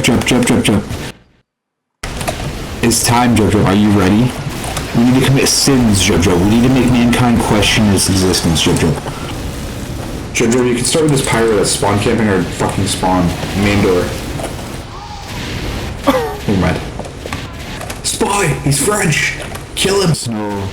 Jub. It's time, Jub. Are you ready? We need to commit sins, Jub. We need to make mankind question its existence, Jub. Jub, you can start with this pirate that's spawn camping our fucking spawn main door. Never mind. Spy! He's French! Kill him! No,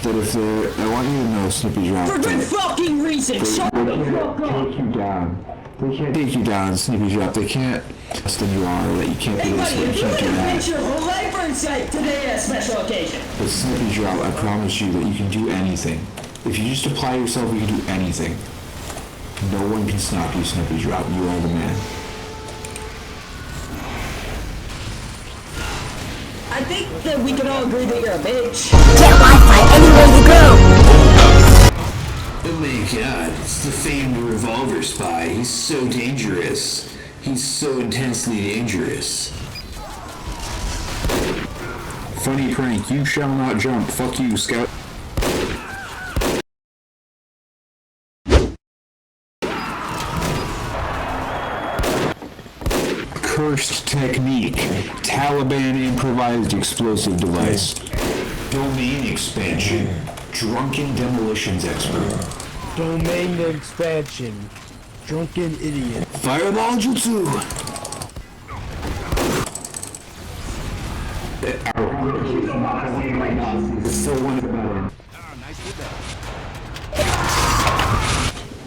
that if they're... I want you to know, Snippy Drop. For good fucking reason! Shut the fuck up! Take you down. They can't take you down, Snippy Drop. They can't... Send you on, or that you can't do this, you can't do that. Picture of a life in sight today, a special occasion. But Snippy Drop, I promise you that you can do anything. If you just apply yourself, you can do anything. No one can stop you, Snippy Drop. You are the man. I think that we can all agree that you're a bitch. Get Wi-Fi anywhere you go! Oh my god, it's the famed revolver spy. He's so dangerous. He's so intensely dangerous. Funny prank, you shall not jump. Fuck you, Scout. Cursed technique. Taliban improvised explosive device. Domain expansion. Drunken demolitions expert. Domain expansion. Drunken idiot. Fireball jutsu. Still one about him.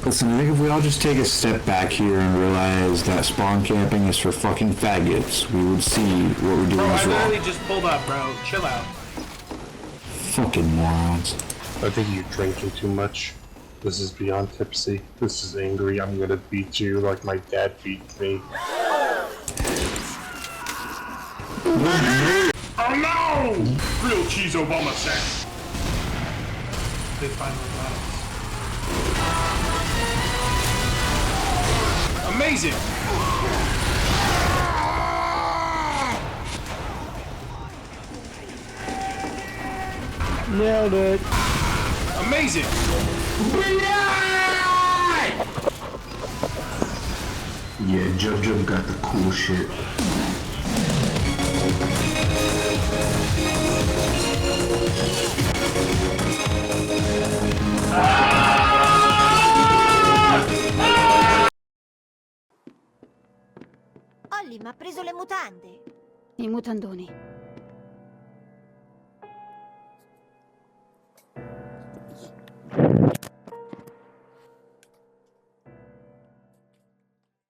Listen, I think if we all just take a step back here and realize that spawn camping is for fucking faggots, we would see what we're doing bro, is wrong. I literally just pulled up, bro. Chill out. Fucking morons. I think you're drinking too much. This is beyond tipsy. This is angry. I'm gonna beat you like my dad beat me. Oh no! Real cheese Obama said. They finally got us. Amazing! Nailed it. Amazing! Yeah, Jub got the cool shit. Olli, ma ha preso le mutande. I mutandoni.